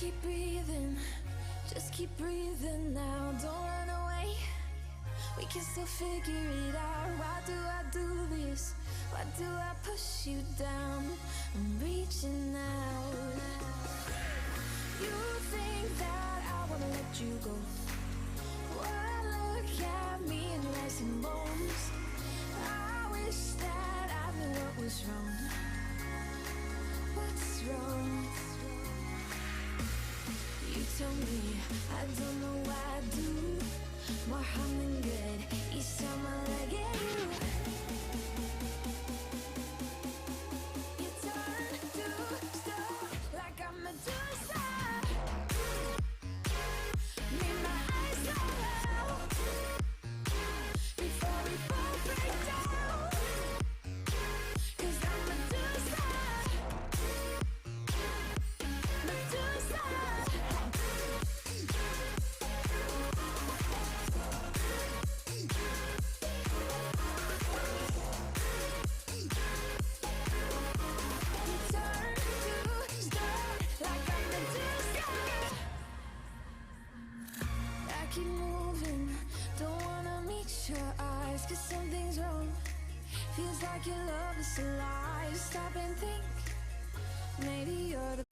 keep breathing, just keep breathing now. Don't run away, we can still figure it out. Why do I do this? Why do I push you down? I'm reaching out. You think that I wanna let you go? Well, look at me in rice and bones. I wish that I knew what was wrong. What's wrong? You tell me, I don't know why I do more harm than good each time I let you. You turn to stone like I'm Medusa. Need my eyes all out before we both break down. 'Cause I'm Medusa. Medusa. Keep moving, don't wanna meet your eyes, 'cause something's wrong. Feels like your love is alive. Stop and think, maybe you're the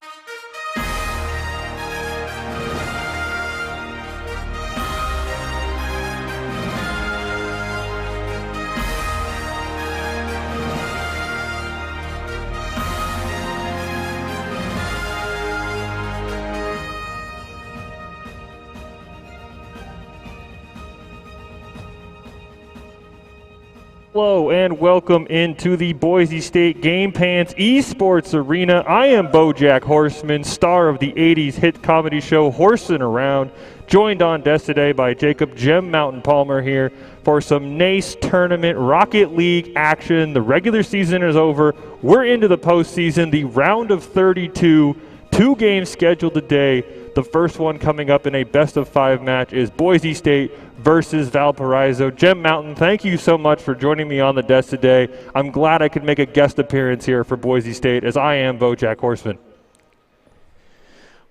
Hello and welcome into the Boise State Game Pants Esports Arena. I am Bojack Horseman, star of the 80s hit comedy show Horsin' Around, joined on desk today by Jacob Gem Mountain Palmer here for some NACE Tournament Rocket League action. The regular season is over. We're into the postseason, the round of 32, 2 games scheduled today. The first one coming up in a best-of-5 match is Boise State versus Valparaiso. Gem Mountain, thank you so much for joining me on the desk today. I'm glad I could make a guest appearance here for Boise State, as I am Bojack Horseman.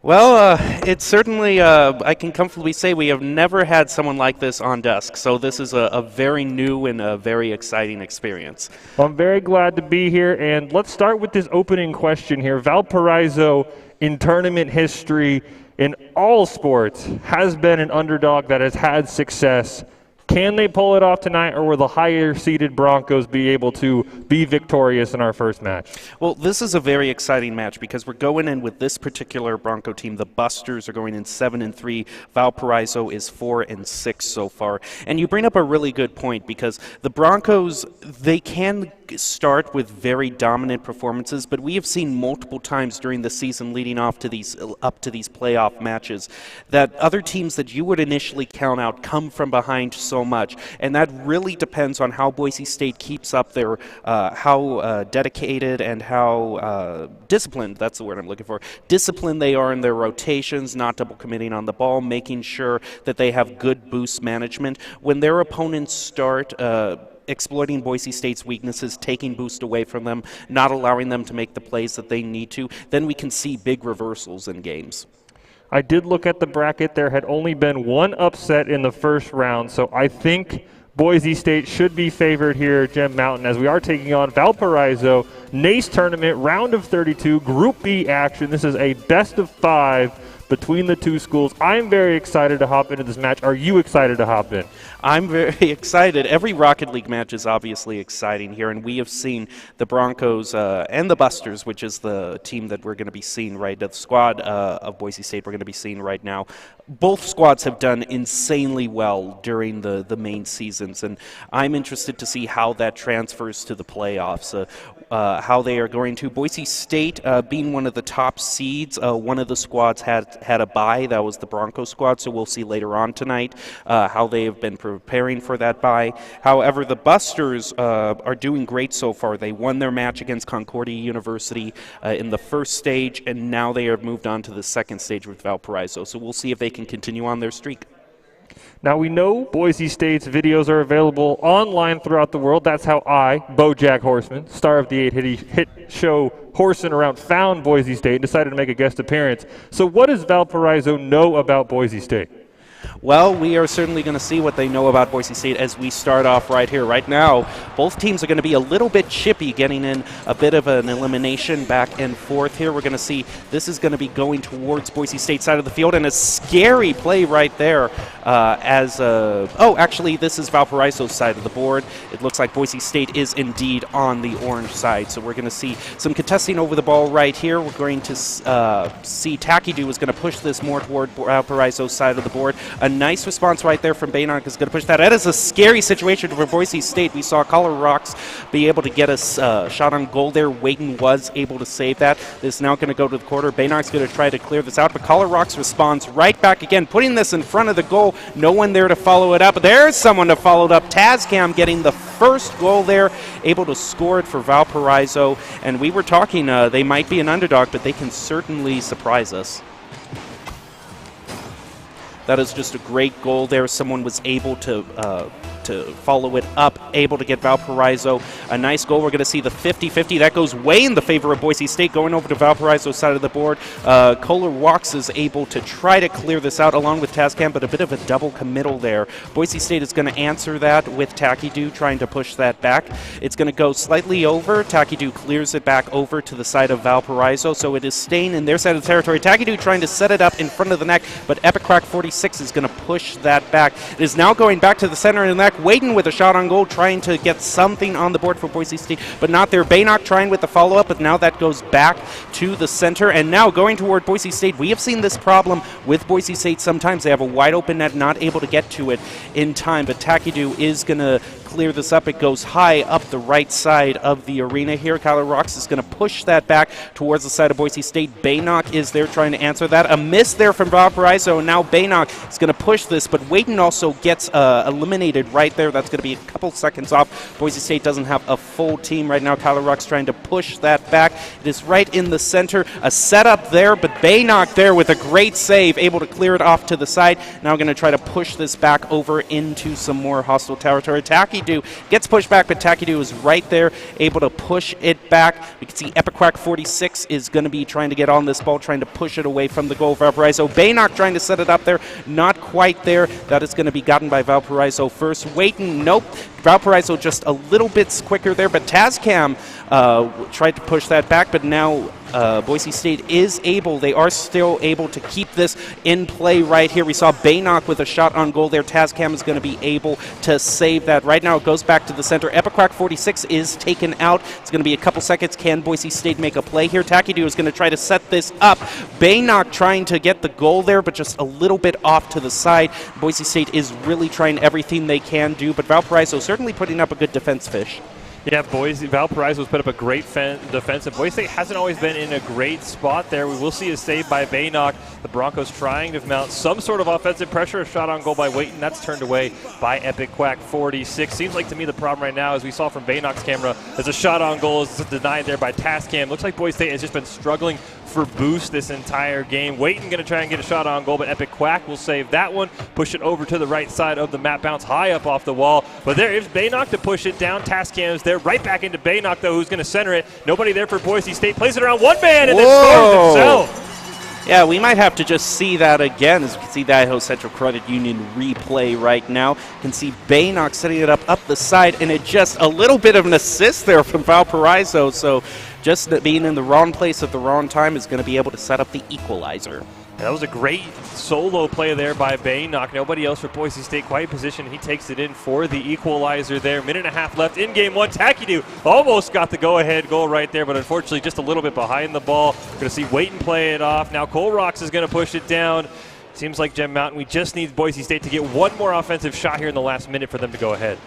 Well, it's certainly, I can comfortably say we have never had someone like this on desk, so this is a very new and a very exciting experience. Well, I'm very glad to be here, and let's start with this opening question here. Valparaiso, in tournament history, in all sports, has been an underdog that has had success. Can they pull it off tonight, or will the higher-seeded Broncos be able to be victorious in our first match? Well, this is a very exciting match because we're going in with this particular Bronco team. The Busters are going in 7-3. Valparaiso is 4-6 so far. And you bring up a really good point because the Broncos, they can start with very dominant performances, but we have seen multiple times during the season leading up to these playoff matches that other teams that you would initially count out come from behind so much, and that really depends on how Boise State keeps up their how dedicated and how disciplined, that's the word I'm looking for, disciplined they are in their rotations, not double committing on the ball, making sure that they have good boost management. When their opponents start exploiting Boise State's weaknesses, taking boost away from them, not allowing them to make the plays that they need to, then we can see big reversals in games. I did look at the bracket. There had only been one upset in the first round, so I think Boise State should be favored here, Gem Mountain, as we are taking on Valparaiso. NACE Tournament, round of 32, Group B action. This is a best-of-5 between the two schools. I'm very excited to hop into this match. Are you excited to hop in? I'm very excited. Every Rocket League match is obviously exciting here, and we have seen the Broncos and the Busters, which is the team that we're going to be seeing right, the squad of Boise State we're going to be seeing right now. Both squads have done insanely well during the main seasons, and I'm interested to see how that transfers to the playoffs, how they are going to. Boise State being one of the top seeds, one of the squads had a bye. That was the Broncos squad, so we'll see later on tonight how they have been preparing for that bye. However, the Busters are doing great so far. They won their match against Concordia University in the first stage, and now they have moved on to the second stage with Valparaiso. So we'll see if they can continue on their streak. Now, we know Boise State's videos are available online throughout the world. That's how I, BoJack Horseman, star of the 8 hit show Horsing Around, found Boise State and decided to make a guest appearance. So what does Valparaiso know about Boise State? Well, we are certainly going to see what they know about Boise State as we start off right here. Right now, both teams are going to be a little bit chippy, getting in a bit of an elimination back and forth here. We're going to see this is going to be going towards Boise State side of the field, and a scary play right there actually, this is Valparaiso's side of the board. It looks like Boise State is indeed on the orange side, so we're going to see some contesting over the ball right here. We're going to see Takidu is going to push this more toward Valparaiso's side of the board. A nice response right there from Baynard is going to push that. That is a scary situation for Boise State. We saw Colorado be able to get a shot on goal there. Wayton was able to save that. This is now going to go to the quarter. Baynard's going to try to clear this out, but Colorado responds right back again, putting this in front of the goal. No one there to follow it up. There's someone to follow it up. Tazcam getting the first goal there, able to score it for Valparaiso. And we were talking, they might be an underdog, but they can certainly surprise us. That is just a great goal there. Someone was able to follow it up, able to get Valparaiso a nice goal. We're going to see the 50-50. That goes way in the favor of Boise State, going over to Valparaiso's side of the board. Kohler Walks is able to try to clear this out along with Tazcam, but a bit of a double committal there. Boise State is going to answer that with Takidu trying to push that back. It's going to go slightly over. Takidu clears it back over to the side of Valparaiso, so it is staying in their side of the territory. Takidu trying to set it up in front of the net, but Epicrack 46 is going to push that back. It is now going back to the center of the net. Wayton with a shot on goal, trying to get something on the board for Boise State, but not there. Baynock trying with the follow-up, but now that goes back to the center, and now going toward Boise State. We have seen this problem with Boise State sometimes. They have a wide-open net, not able to get to it in time, but Takidu is going to clear this up. It goes high up the right side of the arena here. Kyler Rocks is going to push that back towards the side of Boise State. Baynock is there trying to answer that. A miss there from Valparaiso, and now Baynock is going to push this, but Wayton also gets eliminated right there. That's going to be a couple seconds off. Boise State doesn't have a full team right now. Kyler Rocks trying to push that back. It is right in the center. A setup there, but Baynock there with a great save, able to clear it off to the side. Now going to try to push this back over into some more hostile territory. Takidu gets pushed back, but Takidu is right there, able to push it back. We can see Epicrack 46 is going to be trying to get on this ball, trying to push it away from the goal of Valparaiso. Baynock trying to set it up there, not quite there. That is going to be gotten by Valparaiso first. Wayton, nope. Valparaiso just a little bit quicker there, but Tazcam tried to push that back, but now Boise State is able, they are still able to keep this in play right here. We saw Baynock with a shot on goal there. Tazcam is going to be able to save that. Right now it goes back to the center. Epicrack 46 is taken out. It's going to be a couple seconds. Can Boise State make a play here? Takidu is going to try to set this up. Baynock trying to get the goal there, but just a little bit off to the side. Boise State is really trying everything they can do, but Valparaiso certainly putting up a good defense fish. Yeah, Valparaiso's put up a great defense, and Boise State hasn't always been in a great spot there. We will see a save by Baynock. The Broncos trying to mount some sort of offensive pressure. A shot on goal by Wayton. That's turned away by Epic Quack 46. Seems like to me the problem right now, as we saw from Baynock's camera, is a shot on goal is denied there by Tascam. Looks like Boise State has just been struggling for boost this entire game. Wayton going to try and get a shot on goal, but Epic Quack will save that one. Push it over to the right side of the map, bounce high up off the wall. But there is Baynock to push it down. Tascam is there. Right back into Baynock, though, who's going to center it. Nobody there for Boise State. Plays it around one man and then scores himself. Yeah, we might have to just see that again. As you can see the Idaho Central Credit Union replay right now. You can see Baynock setting it up the side, and it just a little bit of an assist there from Valparaiso. So just being in the wrong place at the wrong time is going to be able to set up the equalizer. That was a great solo play there by Baynock. Nobody else for Boise State quite positioned. He takes it in for the equalizer there. Minute and a half left in game one. Takidu almost got the go-ahead goal right there, but unfortunately just a little bit behind the ball. We're going to see Wayton play it off. Now Cole Rocks is going to push it down. Seems like Gem Mountain, we just need Boise State to get one more offensive shot here in the last minute for them to go ahead.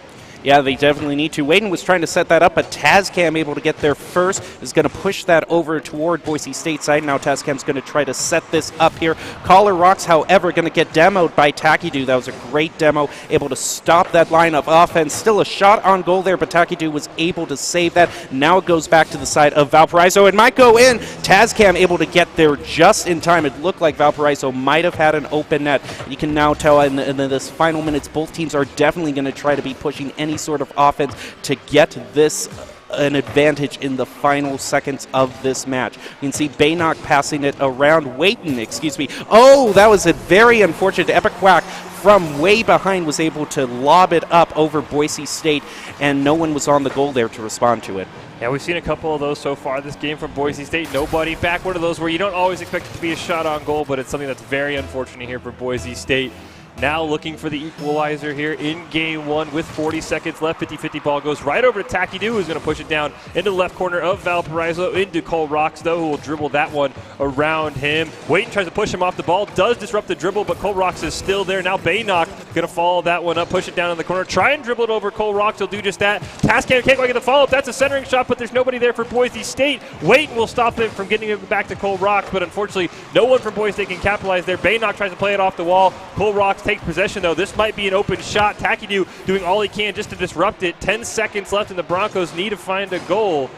Yeah, they definitely need to. Waden was trying to set that up, but Tazcam able to get there first, is going to push that over toward Boise State side. Now Tazcam's going to try to set this up here. Collar Rocks, however, going to get demoed by Takidu. That was a great demo, able to stop that line of offense. Still a shot on goal there, but Takidu was able to save that. Now it goes back to the side of Valparaiso. It might go in. Tazcam able to get there just in time. It looked like Valparaiso might have had an open net. You can now tell in this final minutes, both teams are definitely going to try to be pushing any sort of offense to get this an advantage in the final seconds of this match. You can see Baynock passing it around. Waiton, excuse me. Oh, that was a very unfortunate. Epic Quack from way behind was able to lob it up over Boise State, and no one was on the goal there to respond to it. Yeah, we've seen a couple of those so far this game from Boise State. Nobody back. One of those where you don't always expect it to be a shot on goal, but it's something that's very unfortunate here for Boise State. Now looking for the equalizer here in game one with 40 seconds left. 50-50 ball goes right over to Takidu, who's going to push it down into the left corner of Valparaiso. Into Cole Rocks, though, who will dribble that one around him. Waiton tries to push him off the ball. Does disrupt the dribble, but Cole Rocks is still there. Now Baynock going to follow that one up, push it down in the corner. Try and dribble it over Cole Rocks. He'll do just that. Tascam can't quite get the follow-up. That's a centering shot, but there's nobody there for Boise State. Waiton will stop him from getting it back to Cole Rocks, but unfortunately, no one from Boise State can capitalize there. Baynock tries to play it off the wall. Cole Rocks takes possession, though. This might be an open shot. Takidu doing all he can just to disrupt it. 10 seconds left, and the Broncos need to find a goal.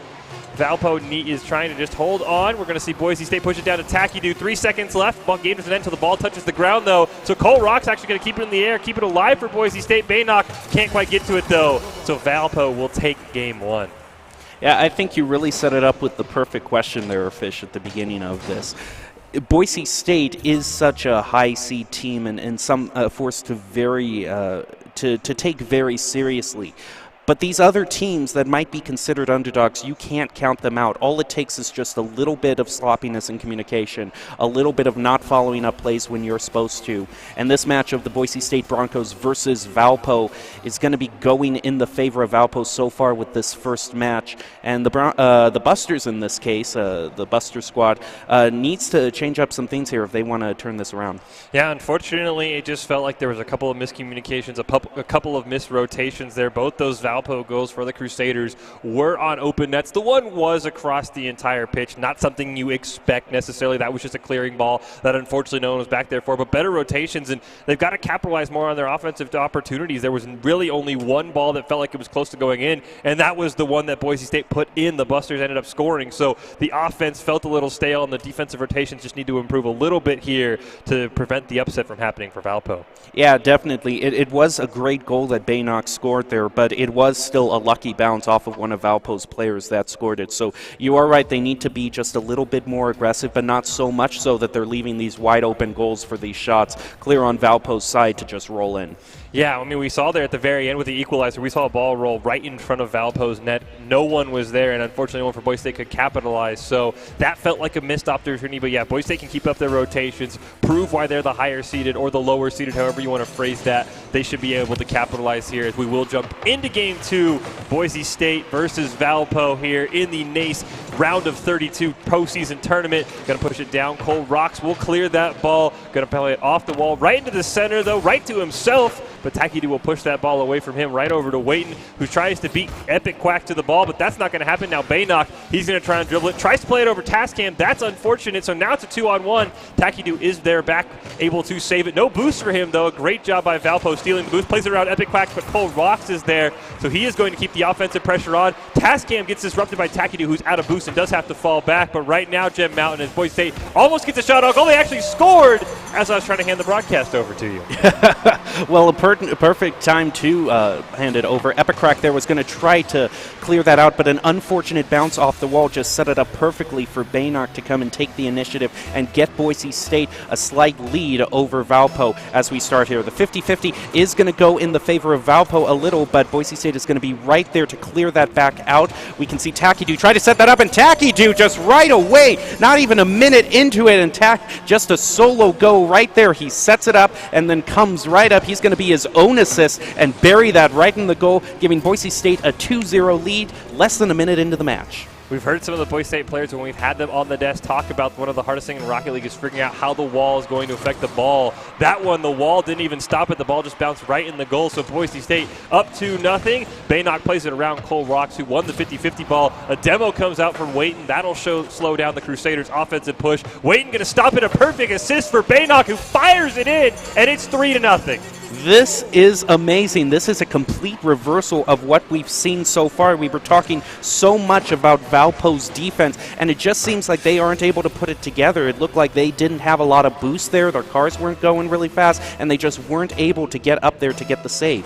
Valpo is trying to just hold on. We're going to see Boise State push it down to Takidu. 3 seconds left. Game doesn't end until the ball touches the ground, though. So Cole Rock's actually going to keep it in the air, keep it alive for Boise State. Baynock can't quite get to it, though. So Valpo will take game one. Yeah, I think you really set it up with the perfect question there, Fish, at the beginning of this. Boise State is such a high seed team and some forced to take very seriously. But these other teams that might be considered underdogs, you can't count them out. All it takes is just a little bit of sloppiness in communication, a little bit of not following up plays when you're supposed to. And this match of the Boise State Broncos versus Valpo is going to be going in the favor of Valpo so far with this first match. And the Busters in this case, the Buster squad, needs to change up some things here if they want to turn this around. Yeah, unfortunately, it just felt like there was a couple of miscommunications, a couple of missed rotations there. Both those Valpo goals for the Crusaders were on open nets. The one was across the entire pitch, not something you expect necessarily. That was just a clearing ball that unfortunately no one was back there for, but better rotations, and they've got to capitalize more on their offensive opportunities. There was really only one ball that felt like it was close to going in, and that was the one that Boise State put in. The Busters ended up scoring, so the offense felt a little stale, and the defensive rotations just need to improve a little bit here to prevent the upset from happening for Valpo. Yeah, definitely. It was a great goal that Baynock scored there, but it was still a lucky bounce off of one of Valpo's players that scored it. So you are right, they need to be just a little bit more aggressive, but not so much so that they're leaving these wide open goals for these shots clear on Valpo's side to just roll in. Yeah, I mean, we saw there at the very end with the equalizer, we saw a ball roll right in front of Valpo's net. No one was there, and unfortunately no one for Boise State could capitalize. So that felt like a missed opportunity. But yeah, Boise State can keep up their rotations, prove why they're the higher seeded or the lower seeded, however you want to phrase that. They should be able to capitalize here as we will jump into game two. Boise State versus Valpo here in the NACE round of 32 postseason tournament. Going to push it down. Cole Rocks will clear that ball. Going to play it off the wall right into the center, though, right to himself. But Takidu will push that ball away from him right over to Waiton, who tries to beat Epic Quack to the ball, but that's not going to happen. Now Baynock, he's going to try and dribble it. Tries to play it over Tascam. That's unfortunate. So now it's a 2-on-1. Takidu is there back, able to save it. No boost for him, though. A great job by Valpo stealing the boost. Plays it around Epic Quack, but Cole Rocks is there. So he is going to keep the offensive pressure on. Tascam gets disrupted by Takidu, who's out of boost and does have to fall back. But right now, Gem Mountain and Boise State almost gets a shot on goal. They actually scored as I was trying to hand the broadcast over to you. Well, a perfect time to hand it over. Epicrack there was going to try to clear that out, but an unfortunate bounce off the wall just set it up perfectly for Baynock to come and take the initiative and get Boise State a slight lead over Valpo as we start here. The 50-50 is going to go in the favor of Valpo a little, but Boise State is going to be right there to clear that back out. We can see Takidu try to set that up, and Takidu just right away, not even a minute into it, and just a solo go right there. He sets it up and then comes right up. He's going to be his own assist and bury that right in the goal, giving Boise State a 2-0 lead less than a minute into the match. We've heard some of the Boise State players when we've had them on the desk talk about one of the hardest things in Rocket League is figuring out how the wall is going to affect the ball. That one, the wall didn't even stop it. The ball just bounced right in the goal. So Boise State up 2-0. Baynock plays it around Cole Rocks, who won the 50-50 ball. A demo comes out from Waiton. That'll slow down the Crusaders' offensive push. Waiton going to stop it. A perfect assist for Baynock, who fires it in, and it's 3-0. This is amazing. This is a complete reversal of what we've seen so far. We were talking so much about Valpo's defense, and it just seems like they aren't able to put it together. It looked like they didn't have a lot of boost there. Their cars weren't going really fast, and they just weren't able to get up there to get the save.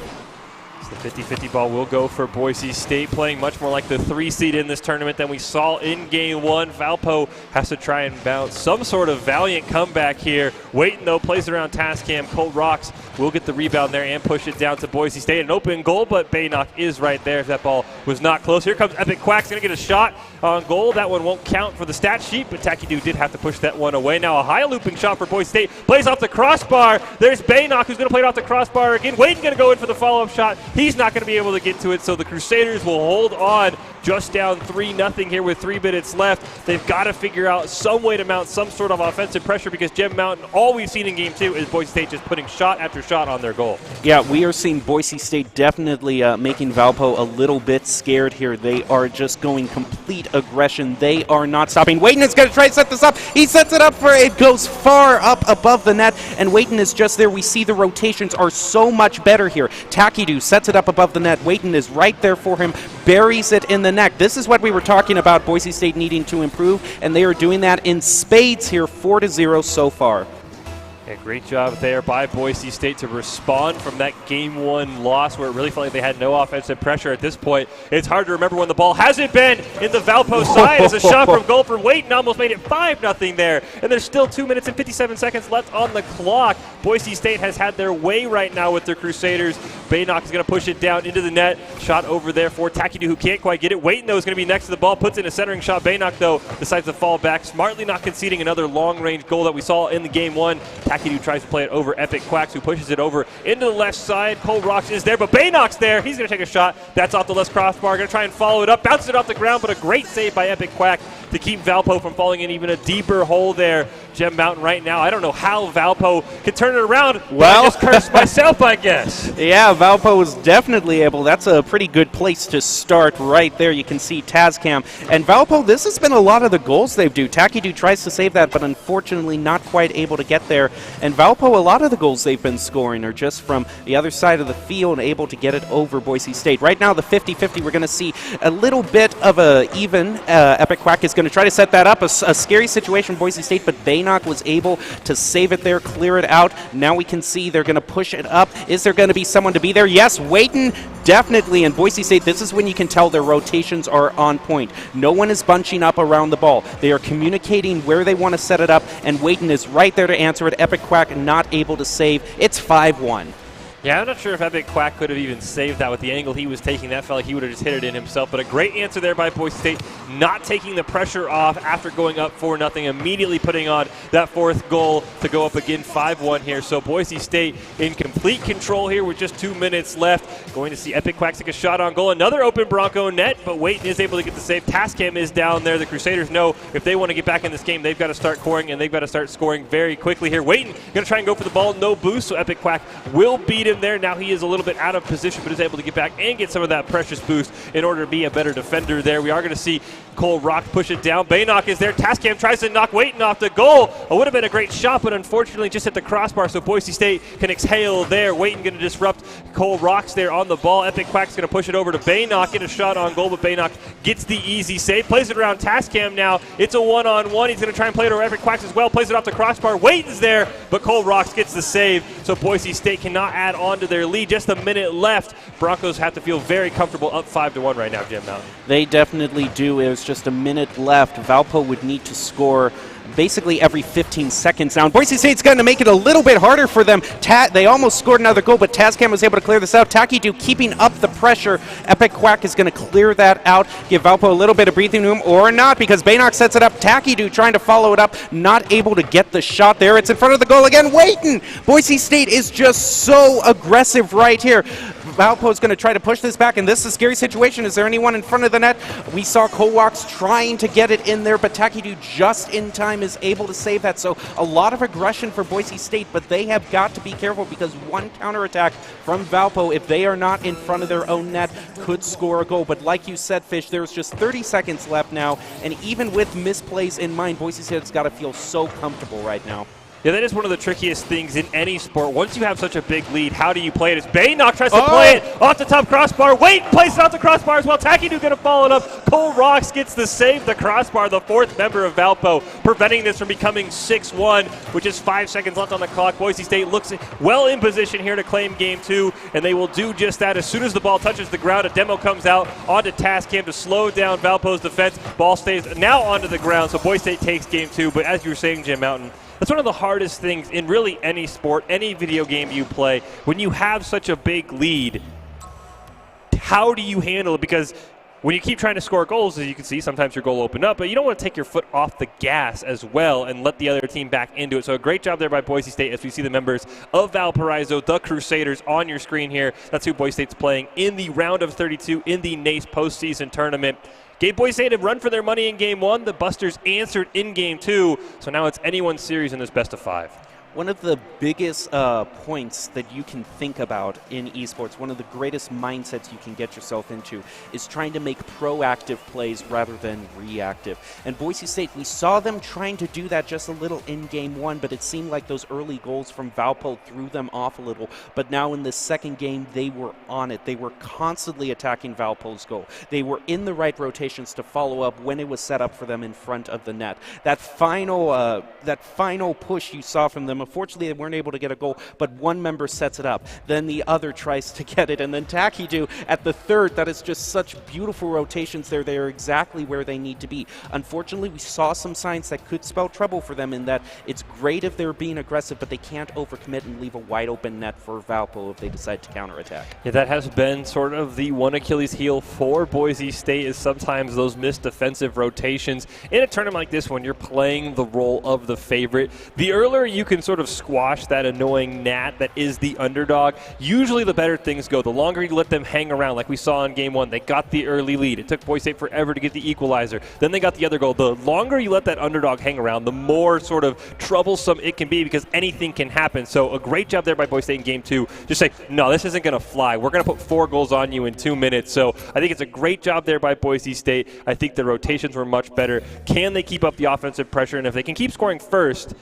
The 50-50 ball will go for Boise State, playing much more like the 3 seed in this tournament than we saw in Game 1. Valpo has to try and bounce some sort of valiant comeback here. Waiting, though, plays around Tascam. Cold Rocks will get the rebound there and push it down to Boise State. An open goal, but Baynock is right there. That ball was not close. Here comes Epic Quack's going to get a shot on goal. That one won't count for the stat sheet, but Takidu did have to push that one away. Now a high looping shot for Boise State. Plays off the crossbar. There's Baynock, who's going to play it off the crossbar again. Waiting going to go in for the follow-up shot. He's not going to be able to get to it, so the Crusaders will hold on, just down 3-0 here with 3 minutes left. They've got to figure out some way to mount some sort of offensive pressure, because Gem Mountain, all we've seen in Game 2 is Boise State just putting shot after shot on their goal. Yeah, we are seeing Boise State definitely making Valpo a little bit scared here. They are just going complete aggression. They are not stopping. Waiton is going to try to set this up. He sets it up for it. Goes far up above the net, and Waiton is just there. We see the rotations are so much better here. Takidu sets it up above the net. Waiton is right there for him, buries it in the net. This is what we were talking about, Boise State needing to improve, and they are doing that in spades here, 4-0 so far. Yeah, great job there by Boise State to respond from that Game 1 loss, where it really felt like they had no offensive pressure at this point. It's hard to remember when the ball hasn't been in the Valpo side as a shot from goal from Waiton almost made it 5-0 there. And there's still 2 minutes and 57 seconds left on the clock. Boise State has had their way right now with their Crusaders. Baynock is going to push it down into the net. Shot over there for Takidu, who can't quite get it. Waiton, though, is going to be next to the ball. Puts in a centering shot. Baynock, though, decides to fall back, smartly not conceding another long-range goal that we saw in the Game 1. Takidu tries to play it over Epic Quacks, who pushes it over into the left side. Cold Rocks is there, but Baynock's there. He's going to take a shot. That's off the left crossbar. Going to try and follow it up. Bounces it off the ground, but a great save by Epic Quack to keep Valpo from falling in even a deeper hole there. Gem Mountain right now, I don't know how Valpo can turn it around. Well, I just cursed myself, I guess. Yeah, Valpo was definitely able. That's a pretty good place to start right there. You can see Tascam. And Valpo, this has been a lot of the goals they've do. Takidu tries to save that, but unfortunately not quite able to get there. And Valpo, a lot of the goals they've been scoring are just from the other side of the field, able to get it over Boise State. Right now, the 50-50, we're going to see a little bit of a even. Epic Quack is going to try to set that up. A scary situation for Boise State, but Baynock was able to save it there, clear it out. Now we can see they're going to push it up. Is there going to be someone to be there? Yes, Waiton, definitely. And Boise State, this is when you can tell their rotations are on point. No one is bunching up around the ball. They are communicating where they want to set it up, and Waiton is right there to answer it. Epic Quack not able to save. It's 5-1. Yeah, I'm not sure if Epic Quack could have even saved that with the angle he was taking. That felt like he would have just hit it in himself. But a great answer there by Boise State, not taking the pressure off after going up 4-0, immediately putting on that fourth goal to go up again 5-1 here. So Boise State in complete control here with just 2 minutes left. Going to see Epic Quack take a shot on goal. Another open Bronco net, but Waiton is able to get the save. Tascam is down there. The Crusaders know if they want to get back in this game, they've got to start scoring, and they've got to start scoring very quickly here. Waiton going to try and go for the ball. No boost, so Epic Quack will beat him there. Now he is a little bit out of position, but is able to get back and get some of that precious boost in order to be a better defender there. We are going to see Cole Rock push it down. Baynock is there. Tascam tries to knock Waiton off the goal. It would have been a great shot, but unfortunately just hit the crossbar, so Boise State can exhale there. Waiton going to disrupt. Cole Rock's there on the ball. Epic Quack's going to push it over to Baynock. Get a shot on goal, but Baynock gets the easy save. Plays it around Tascam now. It's a one-on-one. He's going to try and play it over Epic Quacks as well. Plays it off the crossbar. Waiton's there, but Cole Rocks gets the save, so Boise State cannot add on to their lead. Just a minute left. Broncos have to feel very comfortable up 5-1 right now, Gem Mountain. They definitely do. It was just a minute left. Valpo would need to score basically every 15 seconds now. And Boise State's going to make it a little bit harder for them. They almost scored another goal, but Tascam was able to clear this out. Takidu keeping up the pressure. Epic Quack is going to clear that out, give Valpo a little bit of breathing room, or not, because Baynock sets it up. Takidu trying to follow it up, not able to get the shot there. It's in front of the goal again. Waiton! Boise State is just so aggressive right here. Valpo's going to try to push this back, and this is a scary situation. Is there anyone in front of the net? We saw Kowax trying to get it in there, but Takidu just in time is able to save that. So a lot of aggression for Boise State, but they have got to be careful because one counterattack from Valpo, if they are not in front of their own net, could score a goal. But like you said, Fish, there's just 30 seconds left now, and even with misplays in mind, Boise State's got to feel so comfortable right now. Yeah, that is one of the trickiest things in any sport. Once you have such a big lead, how do you play it? As Baynock tries to play it off the top crossbar. Wait, plays it off the crossbar as well. Takidu going to follow it up. Cole Rocks gets to save the crossbar, the fourth member of Valpo, preventing this from becoming 6-1, which is 5 seconds left on the clock. Boise State looks well in position here to claim game 2, and they will do just that. As soon as the ball touches the ground, a demo comes out onto Tascam to slow down Valpo's defense. Ball stays now onto the ground, so Boise State takes game 2. But as you were saying, Jim Mountain, that's one of the hardest things in really any sport, any video game you play. When you have such a big lead, how do you handle it? Because when you keep trying to score goals, as you can see, sometimes your goal will open up, but you don't want to take your foot off the gas as well and let the other team back into it. So a great job there by Boise State as we see the members of Valparaiso, the Crusaders, on your screen here. That's who Boise State's playing in the round of 32 in the NACE postseason tournament. Gave Boise State a run for their money in Game 1. The Busters answered in Game 2. So now it's anyone's series in this best of 5. One of the biggest points that you can think about in esports, one of the greatest mindsets you can get yourself into, is trying to make proactive plays rather than reactive. And Boise State, we saw them trying to do that just a little in Game 1, but it seemed like those early goals from Valpo threw them off a little. But now in the second game, they were on it. They were constantly attacking Valpo's goal. They were in the right rotations to follow up when it was set up for them in front of the net. That final push you saw from them, unfortunately, they weren't able to get a goal, but one member sets it up. Then the other tries to get it, and then Takidu at the third. That is just such beautiful rotations there. They are exactly where they need to be. Unfortunately, we saw some signs that could spell trouble for them in that it's great if they're being aggressive, but they can't overcommit and leave a wide open net for Valpo if they decide to counterattack. Yeah, that has been sort of the one Achilles heel for Boise State, is sometimes those missed defensive rotations. In a tournament like this, when you're playing the role of the favorite, the earlier you can sort of squash that annoying gnat that is the underdog, usually the better things go. The longer you let them hang around, like we saw in Game 1, they got the early lead. It took Boise State forever to get the equalizer. Then they got the other goal. The longer you let that underdog hang around, the more sort of troublesome it can be because anything can happen. So a great job there by Boise State in Game 2. Just say, no, this isn't going to fly. We're going to put 4 goals on you in 2 minutes. So I think it's a great job there by Boise State. I think the rotations were much better. Can they keep up the offensive pressure? And if they can keep scoring first,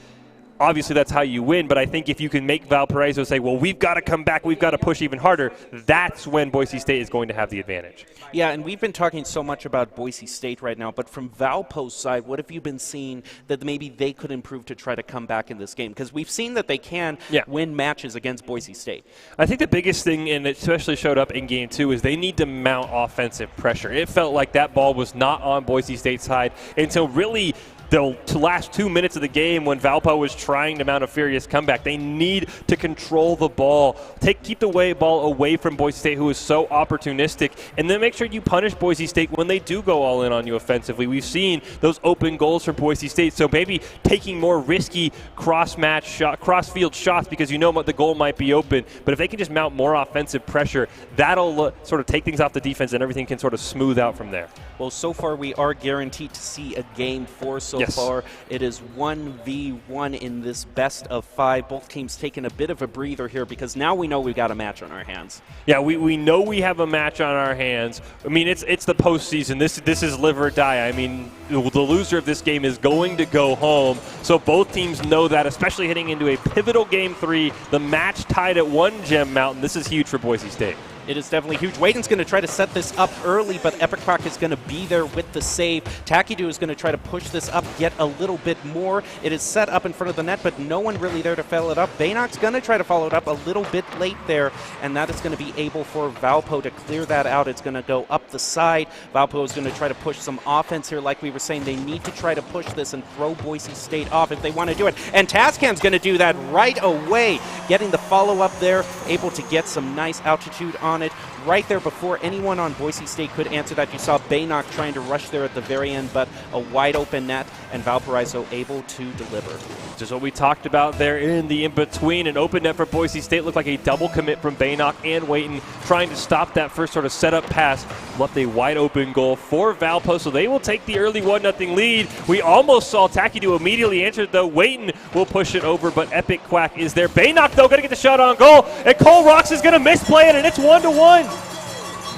obviously that's how you win, but I think if you can make Valparaiso say, well, we've got to come back, we've got to push even harder, that's when Boise State is going to have the advantage. Yeah, and we've been talking so much about Boise State right now, but from Valpo's side, what have you been seeing that maybe they could improve to try to come back in this game? Because we've seen that they can win matches against Boise State. I think the biggest thing, and it especially showed up in Game 2, is they need to mount offensive pressure. It felt like that ball was not on Boise State's side until really the last 2 minutes of the game when Valpo was trying to mount a furious comeback. They need to control the ball, keep the ball away from Boise State, who is so opportunistic, and then make sure you punish Boise State when they do go all in on you offensively. We've seen those open goals for Boise State, so maybe taking more risky cross-field shots because you know what the goal might be open. But if they can just mount more offensive pressure, that'll sort of take things off the defense and everything can sort of smooth out from there. Well, so far we are guaranteed to see a Game 4 so far. It is 1v1 in this best of 5. Both teams taking a bit of a breather here because now we know we've got a match on our hands. Yeah, we know we have a match on our hands. I mean, it's the postseason. This is live or die. I mean, the loser of this game is going to go home. So both teams know that, especially heading into a pivotal Game 3. The match tied at 1 Gem Mountain. This is huge for Boise State. It is definitely huge. Waden's going to try to set this up early, but Epic Rock is going to be there with the save. Takidu is going to try to push this up, get a little bit more. It is set up in front of the net, but no one really there to follow it up. Baynock's going to try to follow it up a little bit late there, and that is going to be able for Valpo to clear that out. It's going to go up the side. Valpo is going to try to push some offense here. Like we were saying, they need to try to push this and throw Boise State off if they want to do it. And Tascam's going to do that right away, getting the follow-up there, able to get some nice altitude on it. right there before anyone on Boise State could answer that. You saw Baynock trying to rush there at the very end, but a wide open net, and Valparaiso able to deliver. Just what we talked about there in the in-between. An open net for Boise State looked like a double commit from Baynock and Waiton, trying to stop that first sort of setup pass. Left a wide open goal for Valpo, so they will take the early 1-0 lead. We almost saw Takidu immediately answer, though. Waiton will push it over, but Epic Quack is there. Baynock, though, going to get the shot on goal, and Cole Rocks is going to misplay it, and it's 1-1.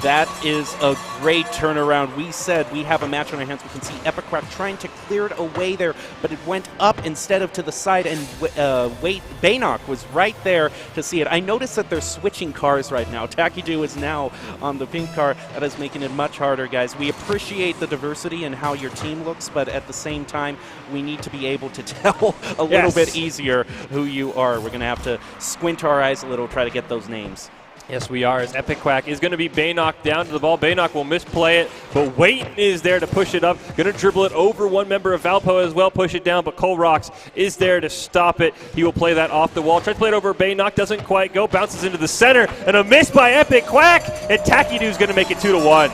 That is a great turnaround. We said we have a match on our hands. We can see Epic Quack trying to clear it away there, but it went up instead of to the side, and Baynock was right there to see it. I noticed that they're switching cars right now. Takidu is now on the pink car. That is making it much harder, guys. We appreciate the diversity and how your team looks, but at the same time, we need to be able to tell a little bit easier who you are. We're going to have to squint our eyes a little, try to get those names. Yes, we are, as Epic Quack is going to be Baynock down to the ball. Baynock will misplay it, but Waiton is there to push it up. Going to dribble it over one member of Valpo as well, push it down, but Cole Rocks is there to stop it. He will play that off the wall. Tries to play it over Baynock, doesn't quite go, bounces into the center, and a miss by Epic Quack, and Takidu is going to make it 2-1.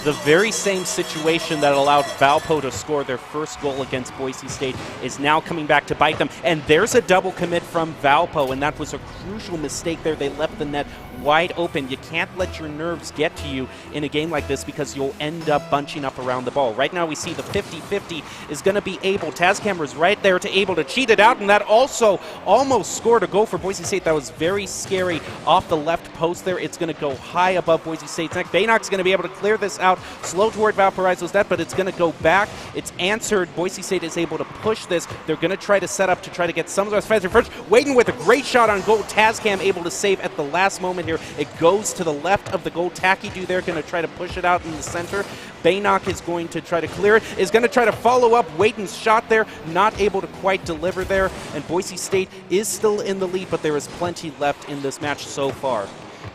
The very same situation that allowed Valpo to score their first goal against Boise State is now coming back to bite them. And there's a double commit from Valpo, and that was a crucial mistake there. They left the net wide open. You can't let your nerves get to you in a game like this because you'll end up bunching up around the ball. Right now we see the 50-50 is going to be able. Tazcamer's right there to able to cheat it out, and that also almost scored a goal for Boise State. That was very scary off the left post there. It's going to go high above Boise State's neck. Baynock's going to be able to clear this out. Slow toward Valparaiso's net, but it's going to go back. It's answered. Boise State is able to push this. They're going to try to set up to try to get some of those fans first. Waiting with a great shot on goal. Tazcam able to save at the last moment here. It goes to the left of the goal. Takidu there going to try to push it out in the center. Baynock is going to try to clear it. Is going to try to follow up Waiton's shot there. Not able to quite deliver there. And Boise State is still in the lead, but there is plenty left in this match so far.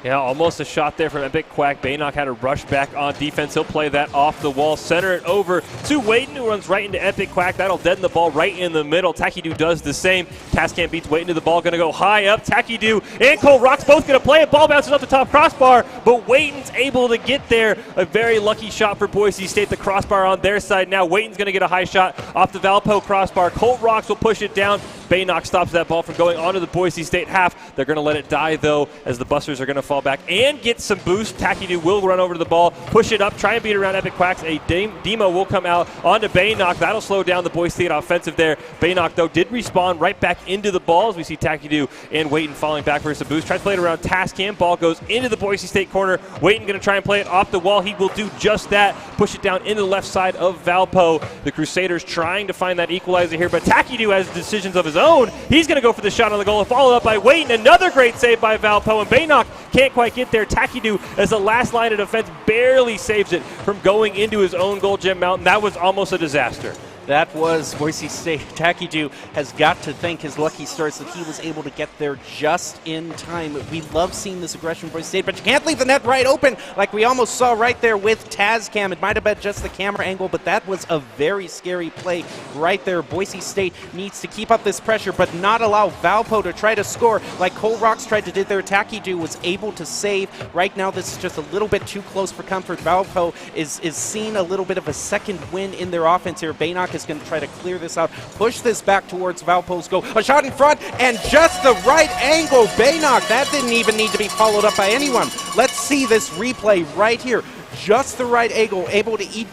Yeah, almost a shot there from Epic Quack. Baynock had to rush back on defense. He'll play that off the wall, center it over to Waiton, who runs right into Epic Quack. That'll deaden the ball right in the middle. Takidu does the same. Tascam beats Waiton to the ball, going to go high up. Takidu and Cole Rocks both going to play it. Ball bounces off the top crossbar, but Waiton's able to get there. A very lucky shot for Boise State. The crossbar on their side now. Waiton's going to get a high shot off the Valpo crossbar. Cole Rocks will push it down. Baynock stops that ball from going onto the Boise State half. They're going to let it die, though, as the Busters are going to fall back and get some boost. Takidu will run over to the ball, push it up, try and beat around Epic Quacks. A demo will come out onto Baynock. That'll slow down the Boise State offensive there. Baynock, though, did respawn right back into the ball as we see Takidu and Waiton falling back for some boost. Tries to play it around Tascam. Ball goes into the Boise State corner. Waiton going to try and play it off the wall. He will do just that. Push it down into the left side of Valpo. The Crusaders trying to find that equalizer here, but Takidu has decisions of his own. He's going to go for the shot on the goal, followed up by Waiton. Another great save by Valpo, and Baynock can't quite get there. Takidu, as the last line of defense, barely saves it from going into his own goal, Jim Mountain. That was almost a disaster. That was Boise State. Takidu has got to thank his lucky stars that he was able to get there just in time. We love seeing this aggression from Boise State, but you can't leave the net right open like we almost saw right there with Tazcam. It might have been just the camera angle, but that was a very scary play right there. Boise State needs to keep up this pressure, but not allow Valpo to try to score like Cole Rocks tried to do there. Takidu was able to save. Right now, this is just a little bit too close for comfort. Valpo is seeing a little bit of a second win in their offense here. Baynock is going to try to clear this out, push this back towards Valpo's goal. A shot in front, and just the right angle. Baynock, that didn't even need to be followed up by anyone. Let's see this replay right here. Just the right angle, able to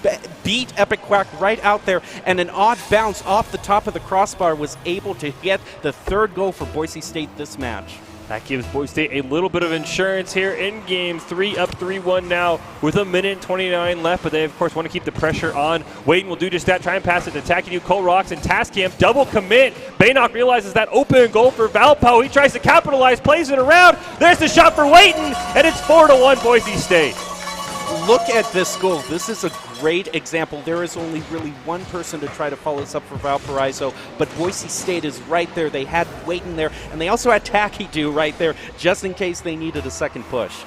beat Epic Quack right out there, and an odd bounce off the top of the crossbar was able to get the third goal for Boise State this match. That gives Boise State a little bit of insurance here in Game 3, up 3-1 now with 1:29 left, but they, of course, want to keep the pressure on. Waiton will do just that, try and pass it to Takidu, Cole Rocks, and Tascam. Double commit. Baynock realizes that open goal for Valpo. He tries to capitalize, plays it around. There's the shot for Waiton, and it's 4-1 Boise State. Look at this goal. This is a great example. There is only really one person to try to follow this up for Valparaiso, but Boise State is right there. They had Waiton there, and they also had Takidu right there, just in case they needed a second push.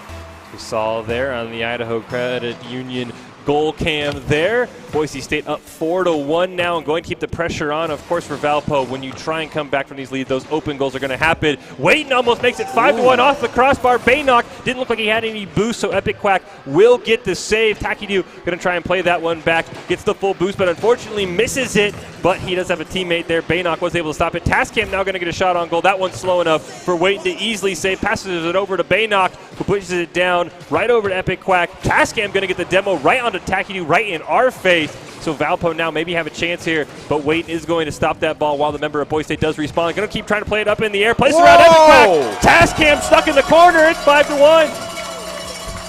We saw there on the Idaho Credit Union goal cam there. Boise State up 4-1 now and going to keep the pressure on, of course, for Valpo. When you try and come back from these leads, those open goals are going to happen. Wayton almost makes it 5-1 off the crossbar. Baynock didn't look like he had any boost, so Epic Quack will get the save. Takidu going to try and play that one back, gets the full boost, but unfortunately misses it. But he does have a teammate there. Baynock was able to stop it. Tascam now going to get a shot on goal. That one's slow enough for Wayton to easily save. Passes it over to Baynock, who pushes it down right over to Epic Quack. Tascam going to get the demo right onto Takidu, right in our face. So Valpo now maybe have a chance here, but Wayton is going to stop that ball while the member of Boise State does respawn. Going to keep trying to play it up in the air. Place it around Epic Quack. Tascam stuck in the corner. It's 5-1.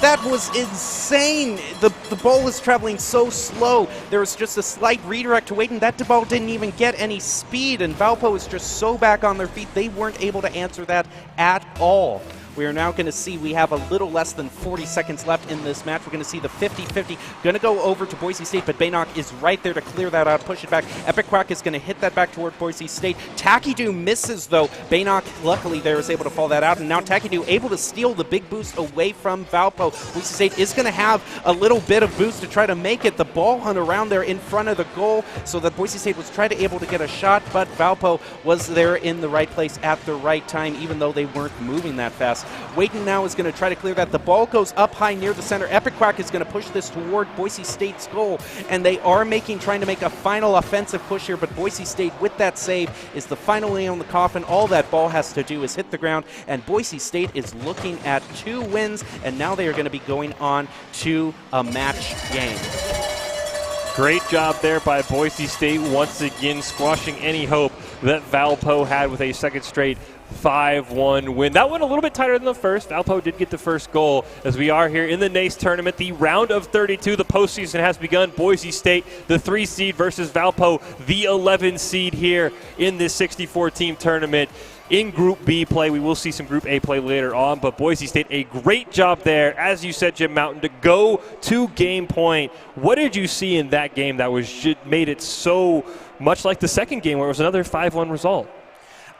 That was insane. The ball was traveling so slow. There was just a slight redirect to Wayton. That ball didn't even get any speed, and Valpo is just so back on their feet. They weren't able to answer that at all. We are now going to see we have a little less than 40 seconds left in this match. We're going to see the 50-50 going to go over to Boise State, but Baynock is right there to clear that out, push it back. Epic Quack is going to hit that back toward Boise State. Takidu misses, though. Baynock, luckily, there is able to fall that out, and now Takidu able to steal the big boost away from Valpo. Boise State is going to have a little bit of boost to try to make it. The ball hunt around there in front of the goal, so that Boise State was trying to able to get a shot, but Valpo was there in the right place at the right time, even though they weren't moving that fast. Wayton now is going to try to clear that. The ball goes up high near the center. Epic Quack is going to push this toward Boise State's goal, and they are trying to make a final offensive push here, but Boise State with that save is the final nail in the coffin. All that ball has to do is hit the ground, and Boise State is looking at 2 wins, and now they are going to be going on to a match game. Great job there by Boise State, once again squashing any hope that Valpo had with a second straight 5-1 win. That one a little bit tighter than the first. Valpo did get the first goal as we are here in the NACE tournament. The round of 32, the postseason has begun. Boise State, the 3 seed versus Valpo, the 11 seed here in this 64-team tournament. In Group B play, we will see some Group A play later on, but Boise State, a great job there, as you said, Jim Mountain, to go to game point. What did you see in that game that made it so much like the second game where it was another 5-1 result?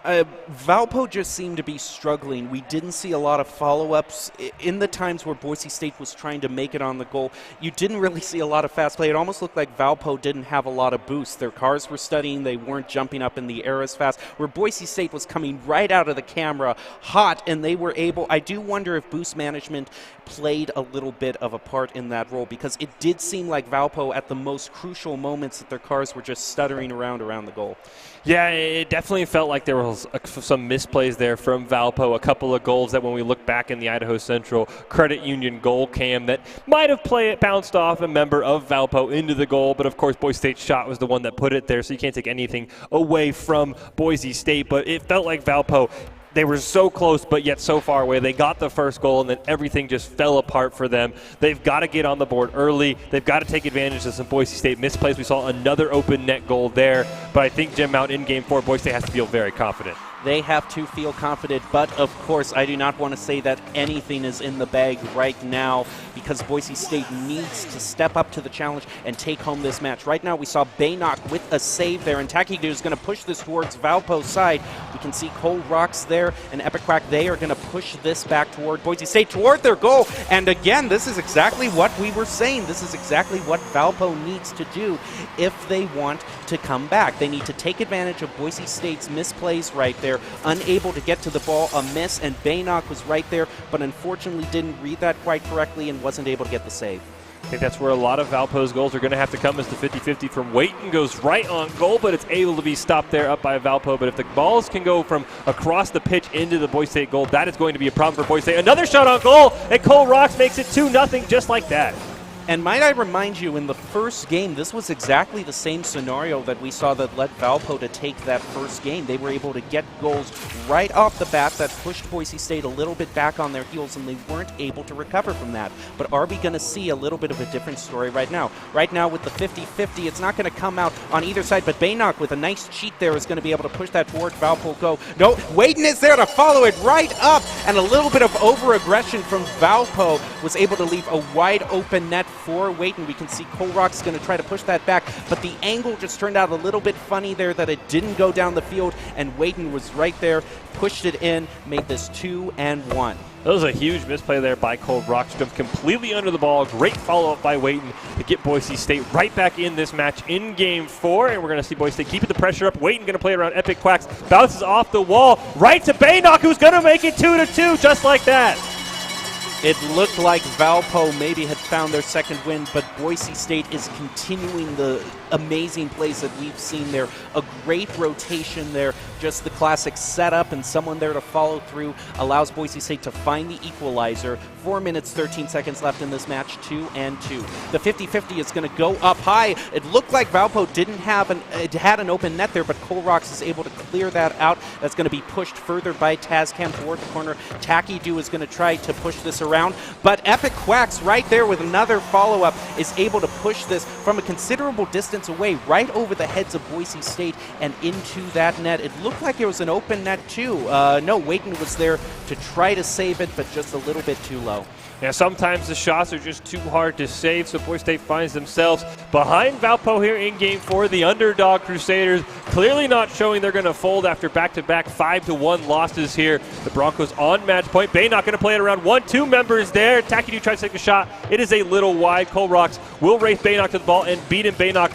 Valpo just seemed to be struggling. We didn't see a lot of follow-ups. In the times where Boise State was trying to make it on the goal, you didn't really see a lot of fast play. It almost looked like Valpo didn't have a lot of boost. Their cars were studying. They weren't jumping up in the air as fast, where Boise State was coming right out of the camera hot, and they were able. I do wonder if boost management played a little bit of a part in that role, because it did seem like Valpo at the most crucial moments that their cars were just stuttering around the goal. Yeah, it definitely felt like there was some misplays there from Valpo. A couple of goals that when we look back in the Idaho Central Credit Union goal cam that might have bounced off a member of Valpo into the goal, but of course Boise State's shot was the one that put it there, so you can't take anything away from Boise State. But it felt like Valpo, they were so close, but yet so far away. They got the first goal, and then everything just fell apart for them. They've got to get on the board early. They've got to take advantage of some Boise State misplays. We saw another open net goal there, but I think Jim Mount in Game 4, Boise State has to feel very confident. They have to feel confident, but of course I do not want to say that anything is in the bag right now, because Boise State needs to step up to the challenge and take home this match. Right now we saw Baynock with a save there, and Takidu is going to push this towards Valpo's side. We can see Cold Rocks there and Epic Quack. They are going to push this back toward Boise State, toward their goal. And again, this is exactly what we were saying. This is exactly what Valpo needs to do if they want to come back. They need to take advantage of Boise State's misplays right there. Unable to get to the ball, a miss, and Baynock was right there, but unfortunately didn't read that quite correctly and wasn't able to get the save. I think that's where a lot of Valpo's goals are going to have to come, as the 50-50 from Wayton goes right on goal, but it's able to be stopped there up by Valpo. But if the balls can go from across the pitch into the Boise State goal, that is going to be a problem for Boise State. Another shot on goal, and Cole Rocks makes it 2-0 just like that. And might I remind you, in the first game, this was exactly the same scenario that we saw that led Valpo to take that first game. They were able to get goals right off the bat that pushed Boise State a little bit back on their heels, and they weren't able to recover from that. But are we going to see a little bit of a different story right now? Right now with the 50-50, it's not going to come out on either side, but Baynock with a nice cheat there is going to be able to push that toward Valpo go. No, Wayton is there to follow it right up, and a little bit of over-aggression from Valpo was able to leave a wide open net for Waiton. We can see Colrock's going to try to push that back, but the angle just turned out a little bit funny there that it didn't go down the field, and Waiton was right there, pushed it in, made this 2-1. That was a huge misplay there by Colrock. Jumped completely under the ball. Great follow-up by Waiton to get Boise State right back in this match in Game 4. And we're going to see Boise State keeping the pressure up. Waiton going to play around Epic Quacks. Bounces off the wall. Right to Baynock, who's going to make it 2-2 just like that. It looked like Valpo maybe had found their second win, but Boise State is continuing the amazing plays that we've seen there. A great rotation there, just the classic setup and someone there to follow through allows Boise State to find the equalizer. 4 minutes, 13 seconds left in this match, 2-2. The 50-50 is going to go up high. It looked like Valpo didn't have it had an open net there, but Colrocks is able to clear that out. That's going to be pushed further by Tazcam toward the corner. Tacky Do is going to try to push this around, but Epic Quacks right there with another follow-up is able to push this from a considerable distance away, right over the heads of Boise State and into that net. It looked like it was an open net too. No, Waiton was there to try to save it, but just a little bit too low. Yeah, sometimes the shots are just too hard to save, so Boise State finds themselves behind Valpo here in Game 4. The underdog Crusaders clearly not showing they're going to fold after back-to-back 5-1 losses here. The Broncos on match point. Baynock going to play it around 1-2 members there. Tacky Do tries to take a shot. It is a little wide. Colrocks will race Baynock to the ball and beat him. Baynock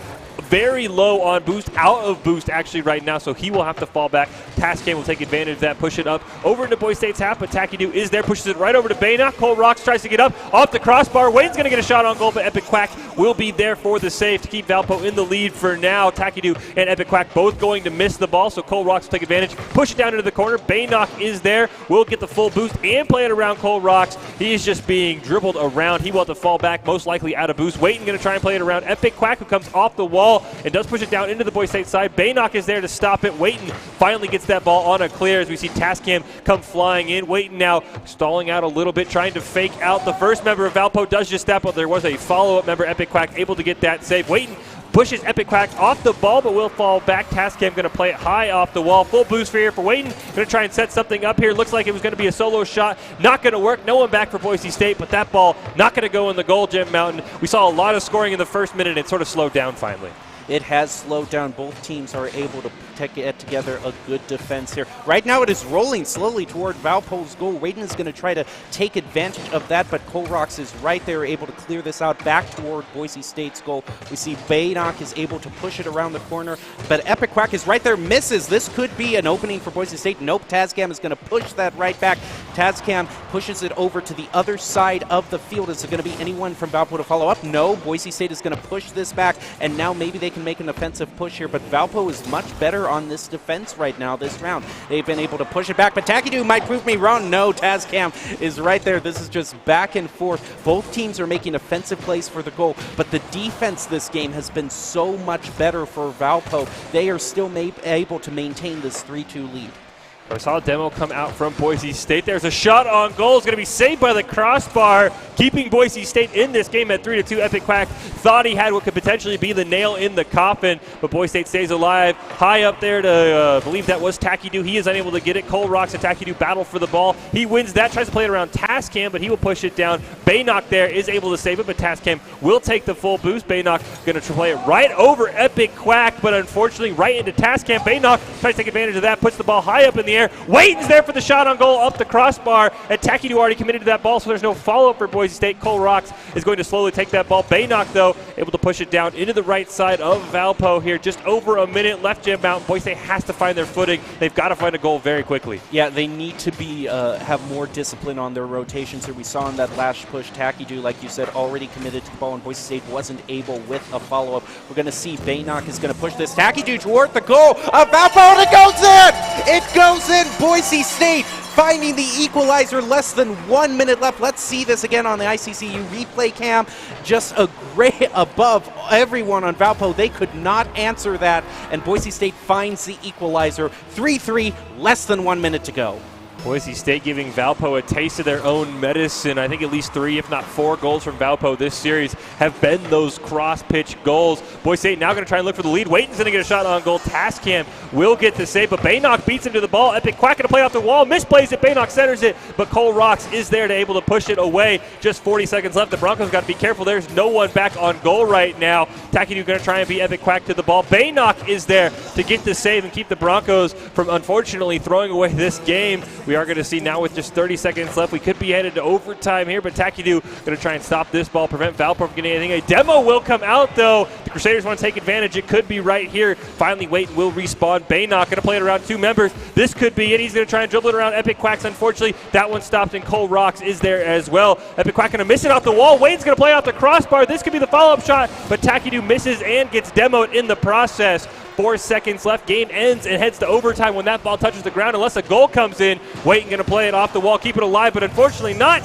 very low on boost, out of boost actually right now, so he will have to fall back. Tazcam will take advantage of that, push it up over into Boise State's half, but Tacky Do is there, pushes it right over to Baynock. Colrocks tries to get up off the crossbar. Wayne's going to get a shot on goal, but Epic Quack will be there for the save to keep Valpo in the lead for now. Tacky Do and Epic Quack both going to miss the ball, so Colrocks will take advantage, push it down into the corner. Baynock is there, will get the full boost and play it around Colrocks. He is just being dribbled around. He will have to fall back, most likely out of boost. Wayton going to try and play it around Epic Quack, who comes off the wall and does push it down into the Boise State side. Baynock is there to stop it. Waiton finally gets that ball on a clear as we see Tazcam come flying in. Waiton now stalling out a little bit, trying to fake out. The first member of Valpo does just that, but there was a follow-up member, Epic Quack, able to get that save. Waiton pushes Epic Quack off the ball, but will fall back. Tazcam going to play it high off the wall. Full boost for here for Waiton. Going to try and set something up here. Looks like it was going to be a solo shot. Not going to work. No one back for Boise State, but that ball not going to go in the goal, Jim Mountain. We saw a lot of scoring in the first minute. It sort of slowed down finally. It has slowed down. Both teams are able to get together a good defense here. Right now it is rolling slowly toward Valpo's goal. Waiton is going to try to take advantage of that, but Colrocks is right there able to clear this out back toward Boise State's goal. We see Baynock is able to push it around the corner, but Epic Quack is right there, misses. This could be an opening for Boise State. Nope, Tazcam is going to push that right back. Tazcam pushes it over to the other side of the field. Is it going to be anyone from Valpo to follow up? No, Boise State is going to push this back, and now maybe they can make an offensive push here, but Valpo is much better on this defense right now this round. They've been able to push it back, but Tacky Do might prove me wrong. No, Tazcam is right there. This is just back and forth. Both teams are making offensive plays for the goal, but the defense this game has been so much better for Valpo. They are still able to maintain this 3-2 lead. I saw a demo come out from Boise State. There's a shot on goal. It's going to be saved by the crossbar, keeping Boise State in this game at 3-2. Epic Quack thought he had what could potentially be the nail in the coffin, but Boise State stays alive. High up there to believe that was Tacky Do. He is unable to get it. Colrocks and Tacky Do battle for the ball. He wins that, tries to play it around Tazcam, but he will push it down. Baynock there is able to save it, but Tazcam will take the full boost. Baynock going to play it right over Epic Quack, but unfortunately right into Tazcam. Baynock tries to take advantage of that, puts the ball high up in the air. Waiton's there for the shot on goal up the crossbar, and Tacky Do already committed to that ball, so there's no follow-up for Boise State. Colrocks is going to slowly take that ball. Baynock, though, able to push it down into the right side of Valpo here. Just over a minute left, Jim Mountain. Boise State has to find their footing. They've got to find a goal very quickly. Yeah, they need to be have more discipline on their rotations here. We saw in that last push, Tacky Do, like you said, already committed to the ball, and Boise State wasn't able with a follow-up. We're going to see Baynock is going to push this. Tacky Do toward the goal of Valpo, and it goes in! It goes in! Boise State finding the equalizer, less than 1 minute left. Let's see this again on the ICCU replay cam. Just a great above everyone on Valpo. They could not answer that, and Boise State finds the equalizer. 3-3, less than 1 minute to go. Boise State giving Valpo a taste of their own medicine. I think at least 3, if not 4 goals from Valpo this series have been those cross-pitch goals. Boise State now going to try and look for the lead. Waiton's going to get a shot on goal. Tascam will get the save, but Baynock beats him to the ball. Epic Quack going to play off the wall. Misplays it. Baynock centers it, but Cole Rocks is there to able to push it away. Just 40 seconds left. The Broncos got to be careful. There's no one back on goal right now. Takidu going to try and beat Epic Quack to the ball. Baynock is there to get the save and keep the Broncos from unfortunately throwing away this game. We are going to see now with just 30 seconds left. We could be headed to overtime here, but Takidu going to try and stop this ball, prevent Valpo from getting anything. A demo will come out, though. The Crusaders want to take advantage. It could be right here. Finally, Waiton will respawn. Baynock going to play it around 2 members. This could be it. He's going to try and dribble it around Epic Quacks. Unfortunately, that one stopped, and Cole Rocks is there as well. Epic Quack going to miss it off the wall. Waiton's going to play off the crossbar. This could be the follow-up shot, but Takidu misses and gets demoed in the process. 4 seconds left. Game ends and heads to overtime when that ball touches the ground. Unless a goal comes in, Waiton going to play it off the wall, keep it alive, but unfortunately not.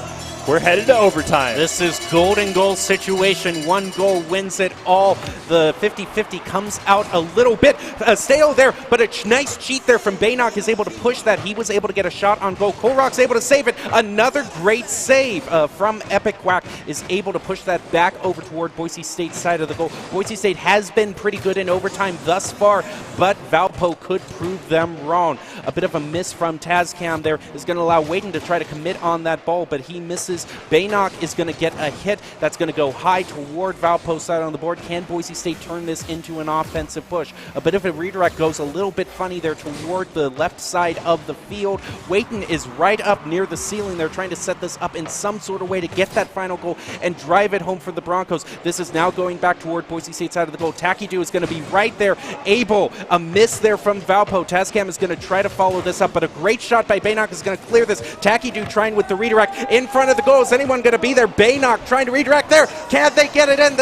We're headed to overtime. This is golden goal situation. 1 goal wins it all. The 50-50 comes out a little bit stale there, but a nice cheat there from Baynock is able to push that. He was able to get a shot on goal. Colrock's able to save it. Another great save from Epic Quack is able to push that back over toward Boise State's side of the goal. Boise State has been pretty good in overtime thus far, but Valpo could prove them wrong. A bit of a miss from Tascam there is going to allow Waiton to try to commit on that ball, but he misses. Baynock is going to get a hit that's going to go high toward Valpo's side on the board. Can Boise State turn this into an offensive push? A bit of a redirect goes a little bit funny there toward the left side of the field. Waiton is right up near the ceiling. They're trying to set this up in some sort of way to get that final goal and drive it home for the Broncos. This is now going back toward Boise State's side of the goal. Takidu is going to be right there. Able, a miss there from Valpo. Tascam is going to try to follow this up, but a great shot by Baynock is going to clear this. Takidu trying with the redirect in front of the goal. Is anyone going to be there? Baynock trying to redirect there. Can they get it in?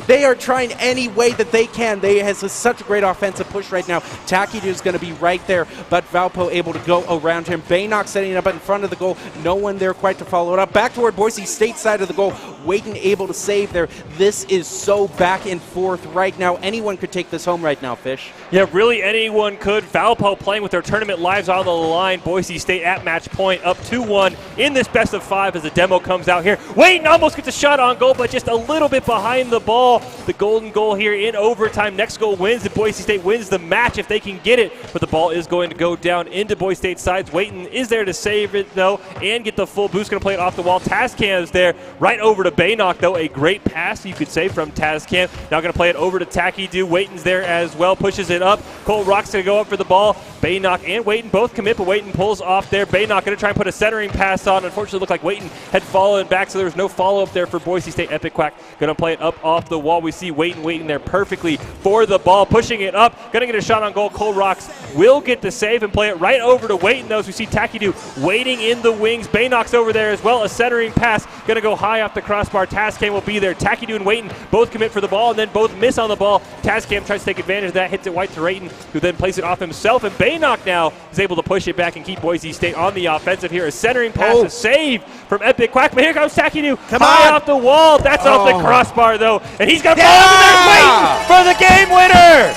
They are trying any way that they can. They has such a great offensive push right now. Takidu is going to be right there, but Valpo able to go around him. Baynock setting it up in front of the goal. No one there quite to follow it up. Back toward Boise State side of the goal. Waiton able to save there. This is so back and forth right now. Anyone could take this home right now, Fish. Yeah, really anyone could. Valpo playing with their tournament lives on the line. Boise State at match point up 2-1 in this best of 5 as the demo comes out here. Waiton almost gets a shot on goal, but just a little bit behind the ball. The golden goal here in overtime. Next goal wins, and Boise State wins the match if they can get it. But the ball is going to go down into Boise State's sides. Waiton is there to save it, though, and get the full boost. Going to play it off the wall. Tascam is there right over to Baynock, though. A great pass, you could say, from Tascam. Now going to play it over to Takidu. Waiton's there as well. Pushes it up. Cole Rock's going to go up for the ball. Baynock and Waiton both commit, but Waiton pulls off there. Baynock going to try and put a centering pass on. Unfortunately, looked like Waiton had fallen back, so there was no follow-up there for Boise State. Epic Quack going to play it up off the wall. We see Waiton waiting there perfectly for the ball, pushing it up. Going to get a shot on goal. Cole Rocks will get the save and play it right over to Waiton, though, as we see Takidu waiting in the wings. Baynock's over there as well. A centering pass going to go high off the crossbar. Tascam will be there. Takidu and Waiton both commit for the ball and then both miss on the ball. Tascam tries to take advantage of that, hits it wide to Waiton, who then plays it off himself, and Baynock now is able to push it back and keep Boise State on the offensive here. A centering pass, a save from Epic Quack, but here comes Takidu high off the wall. That's off the crossbar, though, and he's going to fall over there. Waiton for the game winner.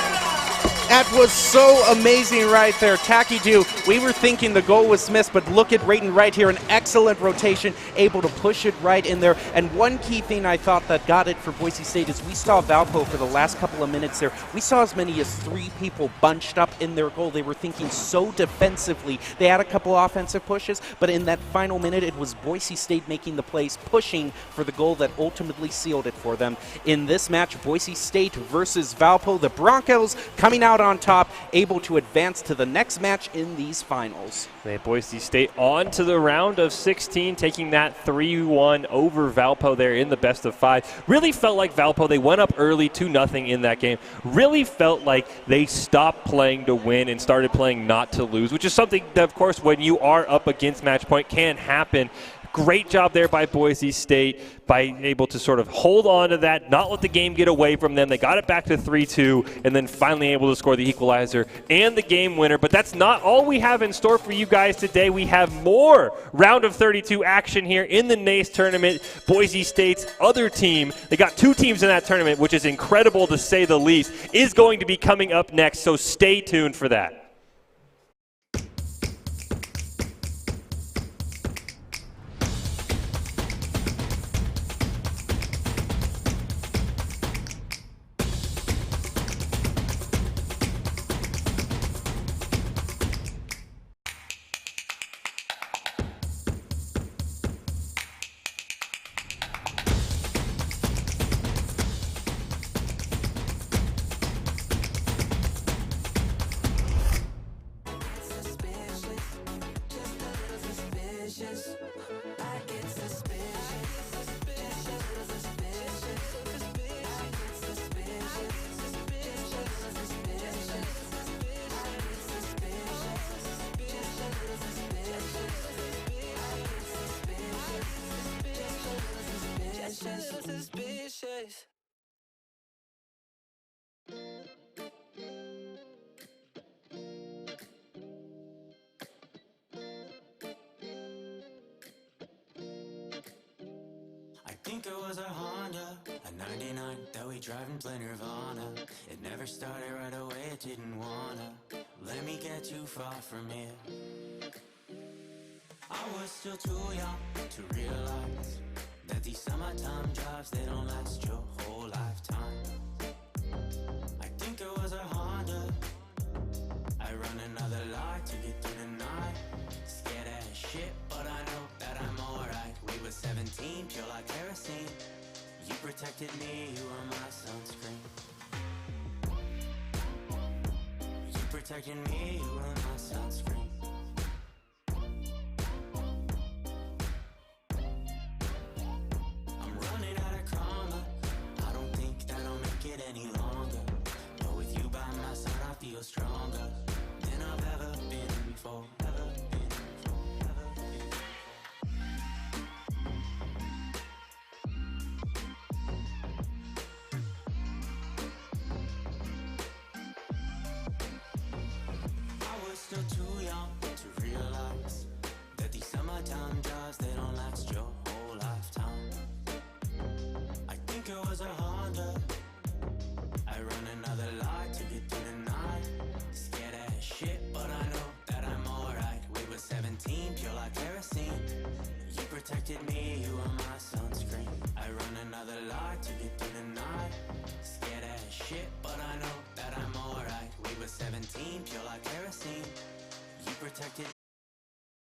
That was so amazing right there. Takidu, we were thinking the goal was missed, but look at Waiton right here. An excellent rotation, able to push it right in there. And one key thing I thought that got it for Boise State is we saw Valpo for the last couple of minutes there. We saw as many as 3 people bunched up in their goal. They were thinking so defensively. They had a couple offensive pushes, but in that final minute, it was Boise State making the plays, pushing for the goal that ultimately sealed it for them. In this match, Boise State versus Valpo, the Broncos coming out on top, able to advance to the next match in these finals. Boise State on to the round of 16, taking that 3-1 over Valpo there in the best of 5. Really felt like Valpo, they went up early 2-0 in that game. Really felt like they stopped playing to win and started playing not to lose, which is something that, of course, when you are up against match point can happen. Great job there by Boise State by able to sort of hold on to that, not let the game get away from them. They got it back to 3-2 and then finally able to score the equalizer and the game winner. But that's not all we have in store for you guys today. We have more round of 32 action here in the NACE tournament. Boise State's other team, they got 2 teams in that tournament, which is incredible to say the least, is going to be coming up next. So stay tuned for that. think it was a Honda, a 99 that we drive and play Nirvana. It never started right away, it didn't wanna let me get too far from here. I was still too young to realize that these summertime drives, they don't last your whole lifetime. I think it was a Honda, I run another light to get through the night. Scared as shit, but I know that I'm alright. We were 17, pure like kerosene. You protected me, you were my sunscreen. You protected me, you were my sunscreen. I'm running out of karma, I don't think that I'll make it any longer. But with you by my side I feel stronger than I've ever been before. Still too young to realize that these summertime drives, they don't last your whole lifetime. I think it was a Honda, I run another light to get through the night. Scared as shit, but I know that I'm alright. We were 17, pure like kerosene. You protected me, you were my sunscreen. I run another light to get through the night. Scared as shit, but I know that I'm alright. We were 17, pure like kerosene. You protected